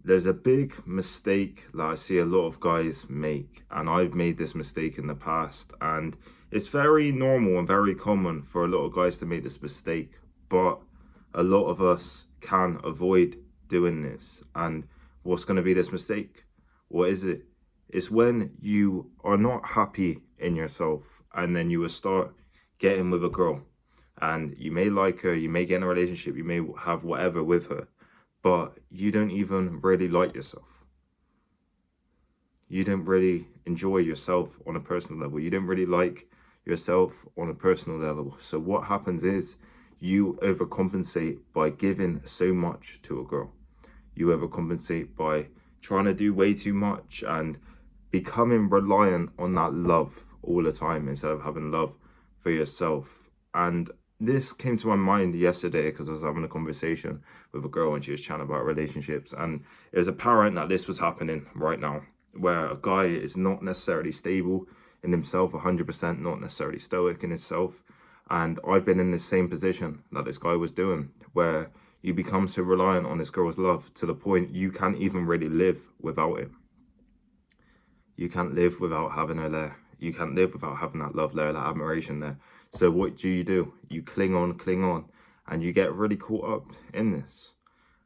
there's a big mistake that I see a lot of guys make, and I've made this mistake in the past, and it's very normal and very common for a lot of guys to make this mistake, but a lot of us can avoid doing this. And what's going to be this mistake? What is it? It's when you are not happy in yourself, and then you will start getting with a girl, and you may like her, you may get in a relationship, you may have whatever with her, but you don't even really like yourself. You don't really enjoy yourself on a personal level. You don't really like yourself on a personal level. So what happens is you overcompensate by giving so much to a girl. You overcompensate by trying to do way too much and becoming reliant on that love all the time instead of having love for yourself. And this came to my mind yesterday because I was having a conversation with a girl and she was chatting about relationships, and it was apparent that this was happening right now, where a guy is not necessarily stable in himself 100%, not necessarily stoic in himself. And I've been in the same position that this guy was doing, where you become so reliant on this girl's love to the point you can't even really live without it. You can't live without having her there. You can't live without having that love there, that admiration there. So what do? You cling on, and you get really caught up in this.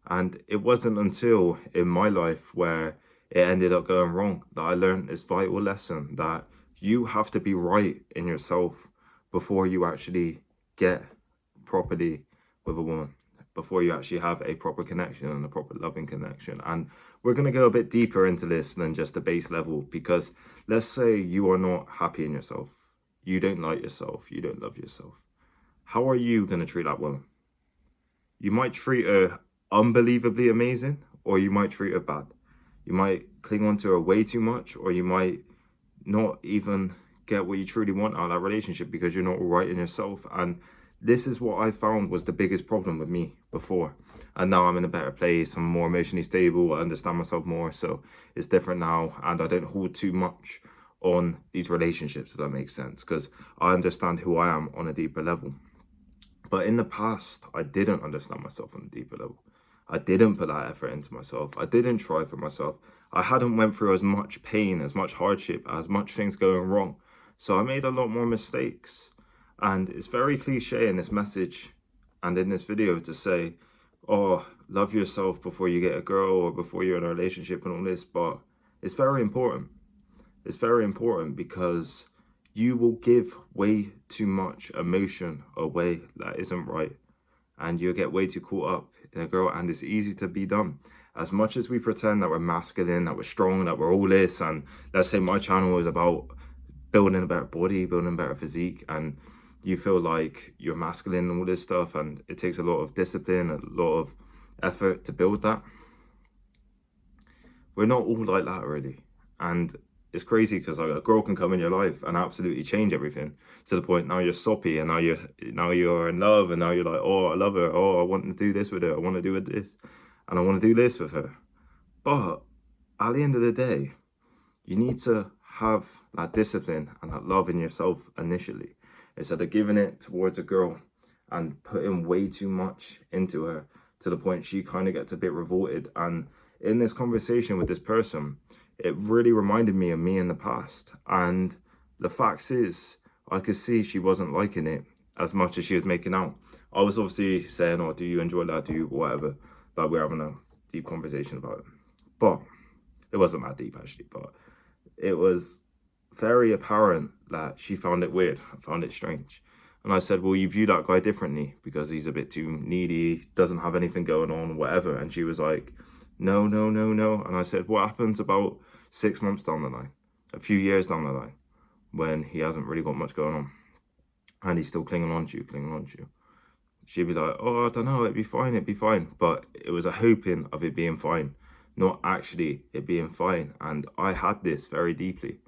And it wasn't until in my life where it ended up going wrong that I learned this vital lesson that you have to be right in yourself before you actually get properly with a woman, before you actually have a proper connection and a proper loving connection. And we're going to go a bit deeper into this than just the base level, because let's say you are not happy in yourself. You don't like yourself. You don't love yourself. How are you going to treat that woman? You might treat her unbelievably amazing, or you might treat her bad. You might cling on to her way too much, or you might not even get what you truly want out of that relationship because you're not all right in yourself. And this is what I found was the biggest problem with me before. And now I'm in a better place. I'm more emotionally stable. I understand myself more. So it's different now. And I don't hold too much on these relationships, if that makes sense, because I understand who I am on a deeper level. But in the past, I didn't understand myself on a deeper level. I didn't put that effort into myself. I didn't try for myself. I hadn't went through as much pain, as much hardship, as much things going wrong. So I made a lot more mistakes. And it's very cliche in this message and in this video to say, oh, love yourself before you get a girl or before you're in a relationship and all this. But it's very important. It's very important because you will give way too much emotion away that isn't right. And you'll get way too caught up in a girl, and it's easy to be done. As much as we pretend that we're masculine, that we're strong, that we're all this, and let's say my channel is about building a better body, building a better physique, and you feel like you're masculine and all this stuff, and it takes a lot of discipline, a lot of effort to build that. We're not all like that really. And it's crazy because like a girl can come in your life and absolutely change everything to the point now you're soppy, and now you're in love, and now you're like, oh, I love her, oh, I want to do this with her, I want to do this, and I want to do this with her. But at the end of the day, you need to have that discipline and that love in yourself initially, instead of giving it towards a girl and putting way too much into her to the point she kind of gets a bit revolted. And in this conversation with this person, it really reminded me of me in the past. And the fact is, I could see she wasn't liking it as much as she was making out. I was obviously saying, oh, do you enjoy that? Do you whatever? Like we're having a deep conversation about it. But it wasn't that deep actually, but it was very apparent that she found it weird, found it strange. And I said, well, you view that guy differently because he's a bit too needy, doesn't have anything going on, whatever. And she was like, no. And I said, what happens about 6 months down the line, a few years down the line, when he hasn't really got much going on and he's still clinging on to you? She'd be like, oh, I don't know, it'd be fine. But it was a hoping of it being fine, not actually it being fine. And I had this very deeply,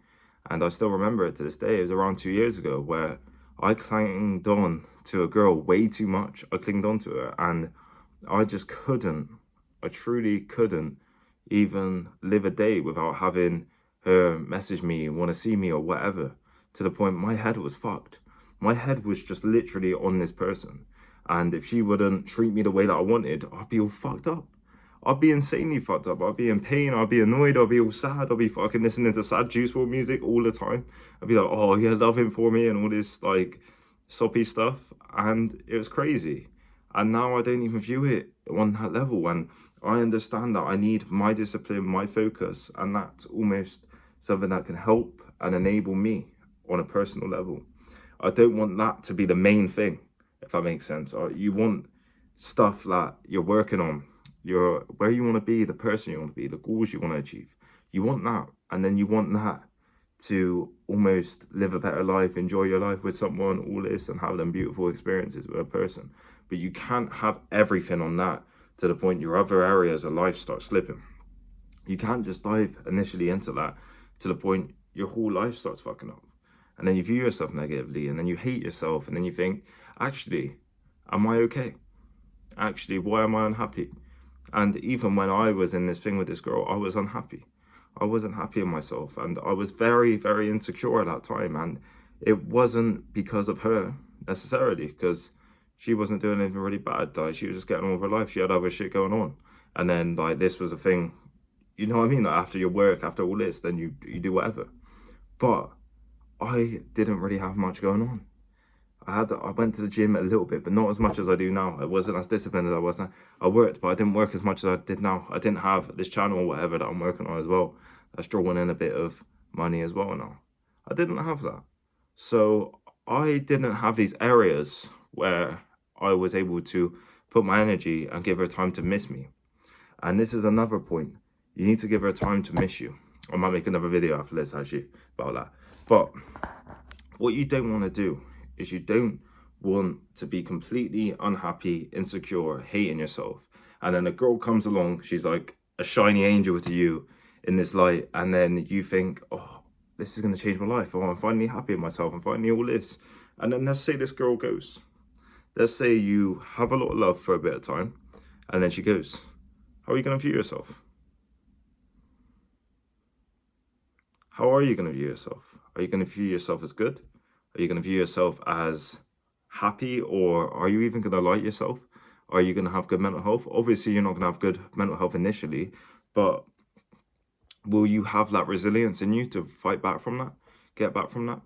and I still remember it to this day. It was around 2 years ago where I clinged on to a girl way too much. I clinged on to her, and I just couldn't, I truly couldn't even live a day without having her message me, want to see me or whatever, to the point my head was fucked. My head was just literally on this person. And if she wouldn't treat me the way that I wanted, I'd be all fucked up. I'll be insanely fucked up. I'll be in pain. I'll be annoyed. I'll be all sad. I'll be fucking listening to sad Juice WRLD music all the time. I'll be like, oh yeah, love him for me and all this like soppy stuff. And it was crazy. And now I don't even view it on that level. And I understand that I need my discipline, my focus, and that's almost something that can help and enable me on a personal level. I don't want that to be the main thing, if that makes sense. Or you want stuff that you're working on, where you want to be, the person you want to be, the goals you want to achieve. You want that, and then you want that to almost live a better life, enjoy your life with someone, all this, and have them beautiful experiences with a person. But you can't have everything on that to the point your other areas of life start slipping. You can't just dive initially into that to the point your whole life starts fucking up. And then you view yourself negatively, and then you hate yourself, and then you think, actually, am I okay? Actually, why am I unhappy? And even when I was in this thing with this girl, I was unhappy. I wasn't happy in myself, and I was very, very insecure at that time. And it wasn't because of her necessarily, because she wasn't doing anything really bad. Like, she was just getting on with her life. She had other shit going on. And then like this was a thing, you know what I mean? Like, after your work, after all this, then you do whatever. But I didn't really have much going on. I went to the gym a little bit, but not as much as I do now. I wasn't as disciplined as I was now. I worked, but I didn't work as much as I did now. I didn't have this channel or whatever that I'm working on as well. That's drawing in a bit of money as well now. I didn't have that. So I didn't have these areas where I was able to put my energy and give her time to miss me. And this is another point. You need to give her time to miss you. I might make another video after this actually about that. But what you don't want to do is you don't want to be completely unhappy, insecure, hating yourself. And then a girl comes along, she's like a shiny angel to you in this light. And then you think, oh, this is going to change my life. Oh, I'm finally happy with myself. I'm finally all this. And then let's say this girl goes. Let's say you have a lot of love for a bit of time. And then she goes. How are you going to view yourself? How are you going to view yourself? Are you going to view yourself as good? Are you going to view yourself as happy, or are you even going to like yourself? Are you going to have good mental health? Obviously, you're not going to have good mental health initially, but will you have that resilience in you to fight back from that, get back from that?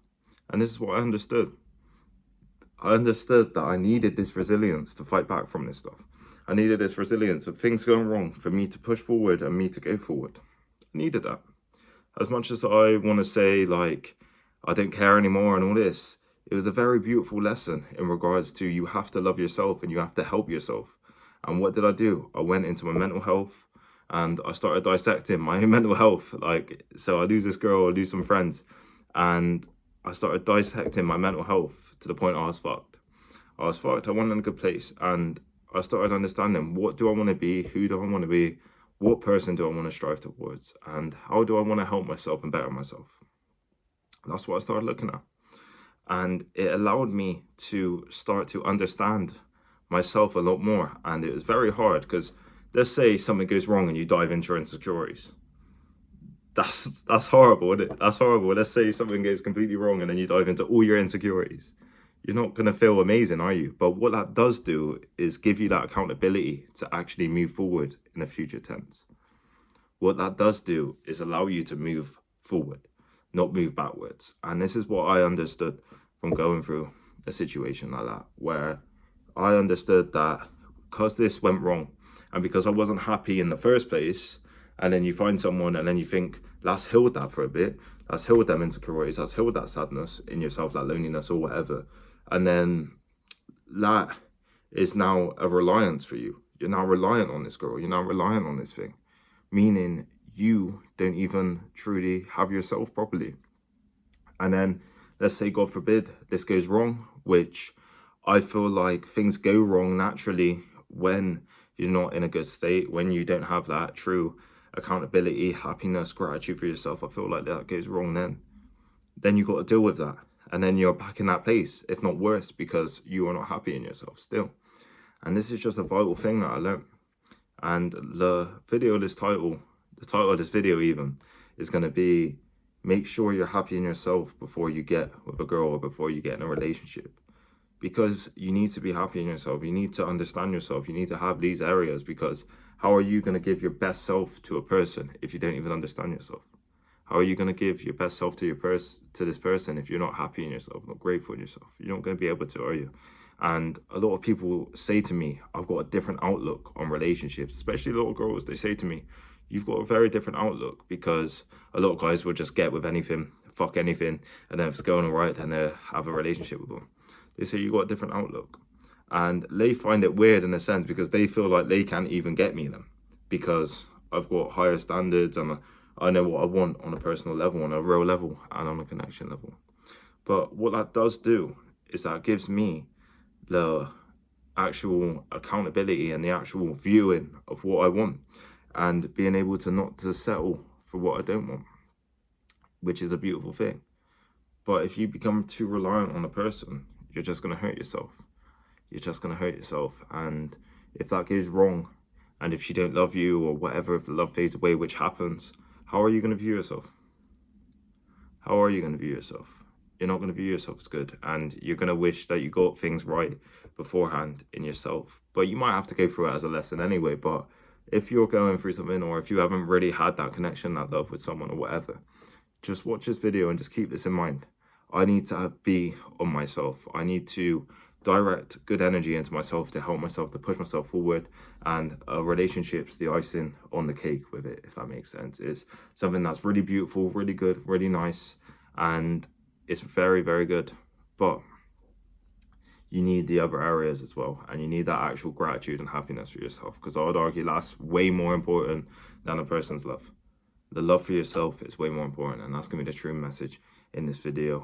And this is what I understood. I understood that I needed this resilience to fight back from this stuff. I needed this resilience of things going wrong for me to push forward and me to go forward. I needed that. As much as I want to say, like, I don't care anymore and all this, it was a very beautiful lesson in regards to you have to love yourself and you have to help yourself. And what did I do? I went into my mental health and I started dissecting my mental health. Like, so I lose this girl, I lose some friends, and I started dissecting my mental health to the point I was fucked. I was fucked. I wasn't in a good place. And I started understanding, what do I want to be? Who do I want to be? What person do I want to strive towards? And how do I want to help myself and better myself? That's what I started looking at. And it allowed me to start to understand myself a lot more. And it was very hard because let's say something goes wrong and you dive into your insecurities. That's horrible, isn't it? That's horrible. Let's say something goes completely wrong and then you dive into all your insecurities. You're not going to feel amazing, are you? But what that does do is give you that accountability to actually move forward in the future tense. What that does do is allow you to move forward, not move backwards. And this is what I understood from going through a situation like that, where I understood that because this went wrong and because I wasn't happy in the first place, and then you find someone and then you think, let's heal that for a bit, let's heal them insecurities, let's heal that sadness in yourself, that loneliness or whatever. And then that is now a reliance for you. You're now reliant on this girl. You're now reliant on this thing. Meaning you don't even truly have yourself properly. And then let's say, God forbid, this goes wrong, which I feel like things go wrong naturally when you're not in a good state, when you don't have that true accountability, happiness, gratitude for yourself. I feel like that goes wrong then you got to deal with that. And then you're back in that place, if not worse, because you are not happy in yourself still. And this is just a vital thing that I learned. And the title of this video even, is going to be, make sure you're happy in yourself before you get with a girl or before you get in a relationship. Because you need to be happy in yourself. You need to understand yourself. You need to have these areas, because How are you going to give your best self to a person if you don't even understand yourself? How are you going to give your best self to this person if you're not happy in yourself, not grateful in yourself? You're not going to be able to, are you? And a lot of people say to me, I've got a different outlook on relationships, especially little girls. They say to me, you've got a very different outlook, because a lot of guys will just get with anything, fuck anything, and then if it's going all right, then they have a relationship with them. They say you've got a different outlook. And they find it weird in a sense, because they feel like they can't even get me then, because I've got higher standards and I know what I want on a personal level, on a real level, and on a connection level. But what that does do is that gives me the actual accountability and the actual viewing of what I want, and being able to not to settle for what I don't want, which is a beautiful thing. But if you become too reliant on a person, you're just going to hurt yourself. You're just going to hurt yourself. And if that goes wrong, and if she don't love you or whatever, if the love fades away, which happens, how are you going to view yourself? How are you going to view yourself? You're not going to view yourself as good, and you're going to wish that you got things right beforehand in yourself. But you might have to go through it as a lesson anyway. But if you're going through something, or if you haven't really had that connection, that love with someone or whatever, just watch this video and just keep this in mind. I need to be on myself. I need to direct good energy into myself to help myself, to push myself forward. And a relationship's the icing on the cake with it, if that makes sense. It's something that's really beautiful, really good, really nice, and it's very, very good. But you need the other areas as well, and you need that actual gratitude and happiness for yourself, because I would argue that's way more important than a person's love. The love for yourself is way more important, and that's going to be the true message in this video.